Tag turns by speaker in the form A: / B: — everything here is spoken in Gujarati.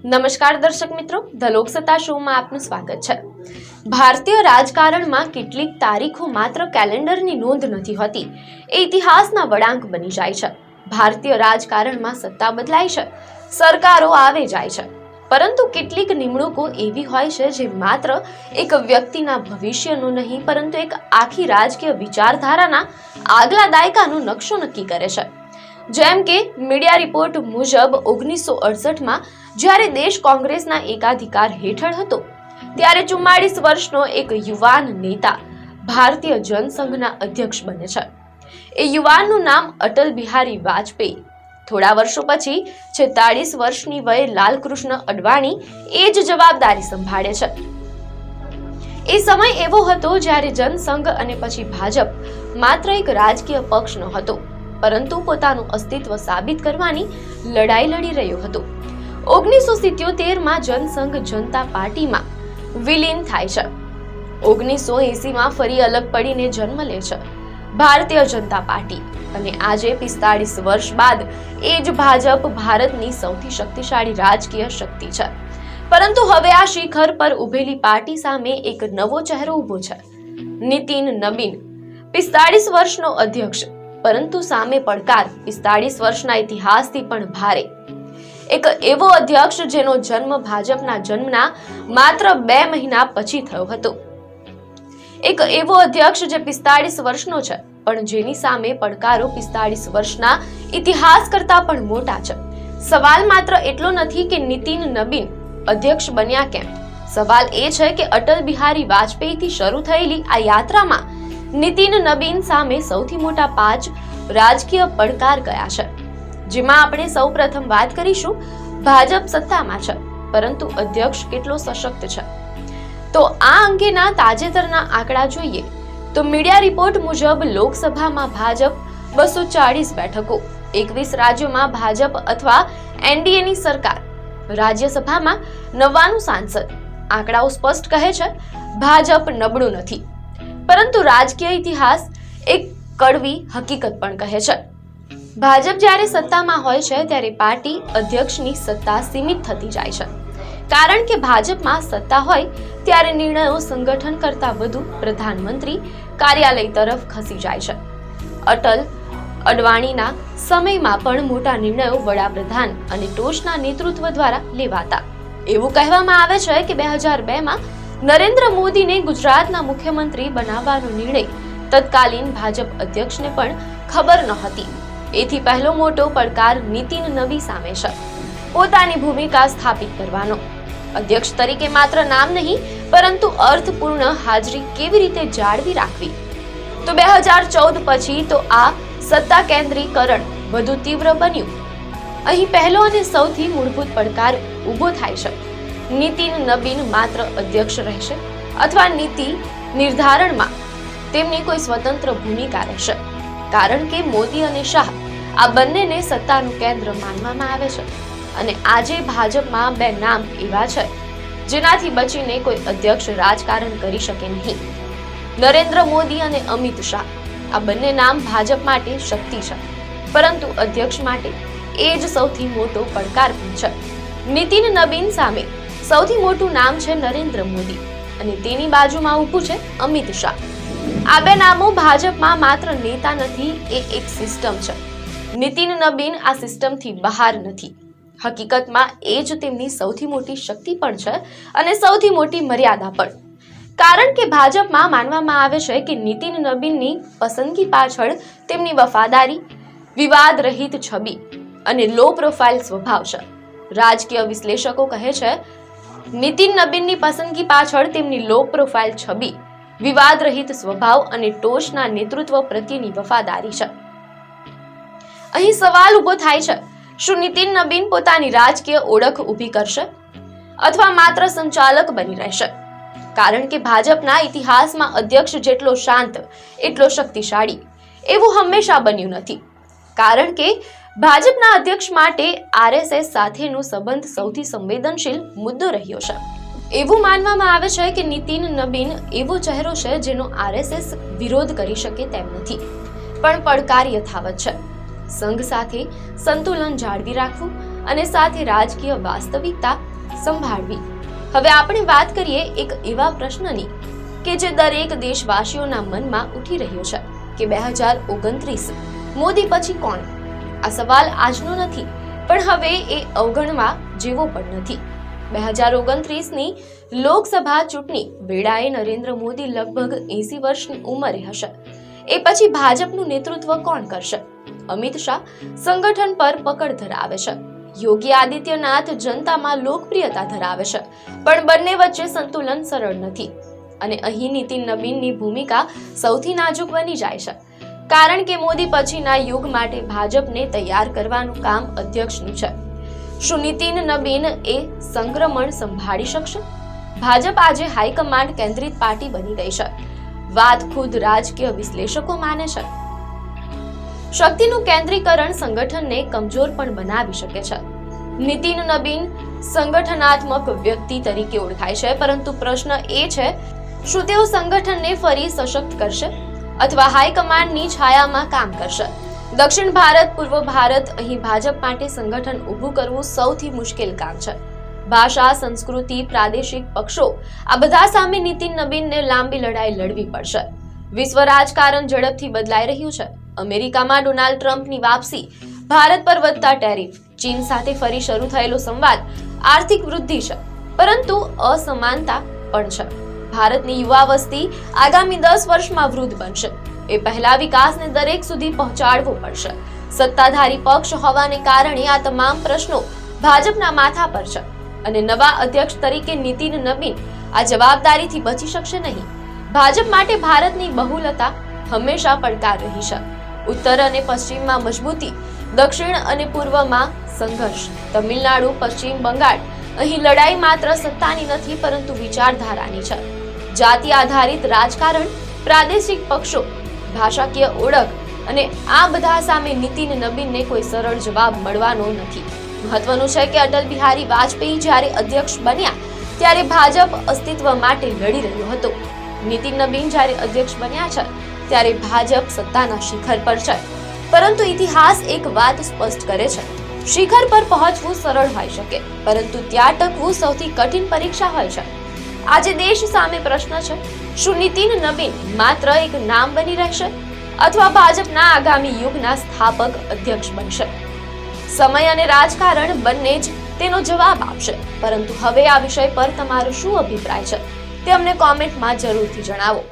A: નમસ્કાર દર્શક મિત્રો, ધ લોકસત્તા શોમાં આપનું સ્વાગત છે। ભારતીય રાજકારણમાં કેટલીક તારીખો માત્ર કેલેન્ડરની નોંધ નથી હોતી, એ ઇતિહાસના વળાંક બની જાય છે। ભારતીય રાજકારણમાં સત્તા બદલાય છે, સરકારો આવે જાય છે, પરંતુ કેટલીક નિમણૂકો એવી હોય છે જે માત્ર એક વ્યક્તિના ભવિષ્યનો નહીં, પરંતુ એક આખી રાજકીય વિચારધારાના આગલા દાયકાનો નકશો નક્કી કરે છે। જેમ કે મીડિયા રિપોર્ટ મુજબ 1968માં જ્યારે દેશ કોંગ્રેસના એકાધિકાર હેઠળ હતો, ત્યારે 44 વર્ષનો એક યુવાન નેતા ભારતીય જનસંઘના અધ્યક્ષ બને છે। એ યુવાનનું નામ અટલ બિહારી વાજપેયી। થોડા વર્ષો પછી 46 વર્ષની વયે લાલકૃષ્ણ અડવાણી એ જ જવાબદારી સંભાળે છે। એ સમય એવો હતો જ્યારે જનસંઘ અને પછી ભાજપ માત્ર એક રાજકીય પક્ષ ન હતો, પરંતુ પોતાનું અસ્તિત્વ સાબિત કરવાની લડાઈ લડી રહ્યો હતો। 1977માં જનસંઘ જનતા પાર્ટીમાં વિલીન થાય છે। 1980માં ફરી અલગ પડીને જન્મ લે છે ભારતીય જનતા પાર્ટી, અને આજે 45 વર્ષ બાદ એ જ ભાજપ ભારતની સૌથી શક્તિશાળી રાજકીય શક્તિ છે। પરંતુ હવે આ શિખર પર ઉભેલી પાર્ટી સામે એક નવો ચહેરો ઊભો છે, નીતિન નબીન, 45 વર્ષનો અધ્યક્ષ, પરંતુ સામે પડકાર 45 વર્ષના ઇતિહાસથી પણ ભારે। એક એવો અધ્યક્ષ જેનો જન્મ ભાજપના જન્મના માત્ર 2 મહિના પછી થયો હતો। એક એવો અધ્યક્ષ જે 45 વર્ષનો છે, પણ જેની સામે પડકારો 45 વર્ષના ઇતિહાસ કરતા પણ મોટા છે। સવાલ માત્ર એટલો નથી કે નીતિન નબીન અધ્યક્ષ બન્યા કેમ, સવાલ એ છે કે અટલ બિહારી વાજપેયીથી શરૂ થયેલી આ યાત્રામાં નીતિન નબીન સામે સૌથી મોટા 5 રાજકીય પડકાર કયા છે, જેમાં આપણે સૌપ્રથમ વાત કરીશું ભાજપ સત્તામાં છે, પરંતુ અધ્યક્ષ કેટલો સશક્ત છે। તો આ અંગેના તાજેતરના આંકડા જોઈએ તો મીડિયા રિપોર્ટ મુજબ લોકસભામાં ભાજપ 240 બેઠકો, 21 રાજ્યોમાં ભાજપ અથવા એનડીએની સરકાર, રાજ્યસભામાં 99 સાંસદ। આંકડાઓ સ્પષ્ટ કહે છે ભાજપ નબળું નથી, પરંતુ રાજકીય ઇતિહાસ એક કડવી હકીકત પણ કહે છે। ભાજપ જ્યારે સત્તામાં હોય છે ત્યારે પાર્ટી અધ્યક્ષની સત્તા સીમિત થતી જાય છે, કારણ કે ભાજપમાં સત્તા હોય ત્યારે નિર્ણયો સંગઠન કરતા વધુ પ્રધાનમંત્રી કાર્યાલય તરફ ખસી જાય છે। અટલ અડવાણીના સમયમાં પણ મોટા નિર્ણયો વડાપ્રધાન અને ટોચના નેતૃત્વ દ્વારા લેવાતા। એવું કહેવામાં આવે છે કે 2002માં નરેન્દ્ર મોદીને ગુજરાતના મુખ્યમંત્રી બનાવવાનો નિર્ણય તત્કાલીન ભાજપ અધ્યક્ષને પણ ખબર નહોતી। એથી પહેલો મોટો પડકાર નીતિન નબી સામે છે, પોતાની ભૂમિકા સ્થાપિત કરવાનો। અધ્યક્ષ તરીકે માત્ર નામ નહીં, પરંતુ અર્થપૂર્ણ હાજરી કેવી રીતે જાળવી રાખવી। તો 2014 પછી તો આ સત્તા કેન્દ્રીકરણ વધુ તીવ્ર બન્યું। અહીં પહેલો અને સૌથી મૂળભૂત પડકાર ઊભો થાય છે, નીતિન નબીન માત્ર અધ્યક્ષ રહેશે અથવા નીતિ નિર્ધારણમાં તેમની કોઈ સ્વતંત્ર ભૂમિકા રહેશે, કારણ કે મોદી અને શાહ આ બંનેને સત્તાનું કેન્દ્ર માનવામાં આવે છે। અને આજે ભાજપમાં 2 નામ એવા છે જેનાથી બચીને કોઈ અધ્યક્ષ રાજકારણ કરી શકે નહીં। નરેન્દ્ર મોદી અને અમિત શાહ, આ બંને નામ ભાજપ માટે શક્તિ છે, પરંતુ અધ્યક્ષ માટે એ જ સૌથી મોટો પડકાર પણ છે। નીતિન નબીન સામે સૌથી મોટું નામ છે નરેન્દ્ર મોદી, અને તેની બાજુમાં ઊભું છે અમિત શાહ। આ 2 નામો ભાજપમાં માત્ર નેતા નથી, એ એક સિસ્ટમ છે। નીતિન નબીન આ સિસ્ટમથી બહાર નથી, હકીકતમાં એ જ તેમની સૌથી મોટી શક્તિ પણ છે અને સૌથી મોટી મર્યાદા પણ, કારણ કે ભાજપમાં માનવામાં આવે છે કે નીતિન નબીનની પસંદગી પાછળ તેમની વફાદારી, વિવાદ રહિત છબી અને લો પ્રોફાઇલ સ્વભાવ છે। રાજકીય વિશ્લેષકો કહે છે નીતિન નબીનની પસંદગી પાછળ તેમની લો પ્રોફાઇલ છબી, વિવાદ રહિત સ્વભાવ અને ટોચના નેતૃત્વ પ્રત્યેની વફાદારી છે। અહીં સવાલ ઊભો થાય છે, શું નીતિન નબીન પોતાની રાજકીય ઓળખ ઊભી કરશે અથવા માત્ર સંચાલક બની રહેશે? કારણ કે ભાજપના ઇતિહાસમાં અધ્યક્ષ જેટલો શાંત એટલો શક્તિશાળી એવું હંમેશા બન્યું નથી, કારણ કે ભાજપના અધ્યક્ષ માટે આરએસએસ સાથેનો સંબંધ સૌથી સંવેદનશીલ મુદ્દો રહ્યો છે। એવું માનવામાં આવે છે કે નીતિન નબીન એવો ચહેરો છે જેનો આરએસએસ વિરોધ કરી શકે તેમ નથી, પણ પડકાર યથાવત છે। સંઘ સાથે સંતુલન જાળવી રાખવું અને સાથે રાજકીય વાસ્તવિકતા સંભાળવી. હવે આપણે વાત કરીએ એક એવા પ્રશ્નની કે જે દરેક દેશવાસીઓના મનમાં ઉઠી રહ્યો છે કે 2029 મોદી પછી કોણ? આ સવાલ આજનો નથી, પણ હવે એ અવગણવા જેવો પણ નથી. 2029ની લોકસભા ચૂંટણી વેળાએ નરેન્દ્ર મોદી લગભગ 80 વર્ષની ઉંમરે હશે. એ પછી ભાજપનું નેતૃત્વ કોણ કરશે? અમિત શાહ સંગઠન પર પકડ ધરાવે છે, યોગી આદિત્યનાથ જનતામાં લોકપ્રિયતા ધરાવે છે, પણ બંને વચ્ચે સંતુલન સરળ નથી. અને અહીં નીતિન નબીનની ભૂમિકા સૌથી નાજુક બની જાય છે, કારણ કે મોદી પછીના યુગ માટે ભાજપને તૈયાર કરવાનું કામ અધ્યક્ષનું છે. શું નીતિન નબીન એ સંક્રમણ સંભાળી શકશે? ભાજપ આજે હાઈકમાન્ડ કેન્દ્રિત પાર્ટી બની ગઈ છે, વાત ખુદ રાજકીય વિશ્લેષકો માને છે. શક્તિનું કેન્દ્રીકરણ સંગઠનને કમજોર પણ બનાવી શકે છે. નીતિન નબીન સંગઠનાત્મક વ્યક્તિ તરીકે ઓળખાય છે, પરંતુ પ્રશ્ન એ છે, શું તેઓ સંગઠનને ફરી સશક્ત કરશે અથવા હાઈકમાન્ડની છાયામાં કામ કરશે? દક્ષિણ ભારત, પૂર્વ ભારત, અહીં ભાજપ માટે સંગઠન ઊભું કરવું સૌથી મુશ્કેલ કામ છે. ભાષા, સંસ્કૃતિ, પ્રાદેશિક પક્ષો આ બધા સામે નીતિન નબીનને લાંબી લડાઈ લડવી પડશે. વિશ્વ રાજકારણ ઝડપથી બદલાઈ રહ્યું છે. અમેરિકામાં ડોનાલ્ડ ટ્રમ્પની વાપસી, ભારત પર વધતા ટેરિફ, ચીન સાથે ફરી શરૂ થયેલો સંવાદ, આર્થિક વૃદ્ધિ છે, પરંતુ અસમાનતા પણ છે. ભારતની યુવા વસ્તી આગામી 10 વર્ષમાં વૃદ્ધ બનશે. એ પહેલા વિકાસને દરેક સુધી પહોંચાડવો પડશે. સત્તાધારી પક્ષ હોવાને કારણે આ તમામ પ્રશ્નો ભાજપના માથા પર છે, અને નવા અધ્યક્ષ તરીકે નીતિન નબીન આ જવાબદારીથી બચી શકશે નહીં. ભાજપ માટે ભારતની બહુલતા હંમેશા પડકાર રહી છે. ઉત્તર અને પશ્ચિમમાં મજબૂતી, દક્ષિણ અને પૂર્વમાં સંઘર્ષ. તમિલનાડુ, પશ્ચિમ બંગાળ, અહીં લડાઈ માત્ર સત્તાની નથી, પરંતુ વિચારધારાની છે. જાતિ આધારિત રાજકારણ, પ્રાદેશિક પક્ષો, ભાષાકીય ઓળખ, અને આ બધા સામે નીતિન નબીનને કોઈ સરળ જવાબ મળવાનો નથી. મહત્વનું છે કે અટલ બિહારી વાજપેયી જ્યારે અધ્યક્ષ બન્યા ત્યારે ભાજપ અસ્તિત્વ માટે લડી રહ્યો હતો. નીતિન નબીન જ્યારે અધ્યક્ષ બન્યા છે ત્યારે ભાજપ સત્તાના શિખર પર છે. પરંતુ ઇતિહાસ એક વાત સ્પષ્ટ કરે છે, શિખર પર પહોંચવું સરળ હોઈ શકે, પરંતુ ત્યાં ટકવું સૌથી કઠિન પરીક્ષા હોય છે. આજે દેશ સામે પ્રશ્ન છે, શું નીતિન નબીન માત્ર એક નામ બની રહેશે અથવા ભાજપના આગામી યુગના સ્થાપક અધ્યક્ષ બનશે? સમય અને રાજકારણ બંને જ તેનો જવાબ આપશે. પરંતુ હવે આ વિષય પર તમારો શું અભિપ્રાય છે તે અમને કોમેન્ટમાં જરૂરથી જણાવો.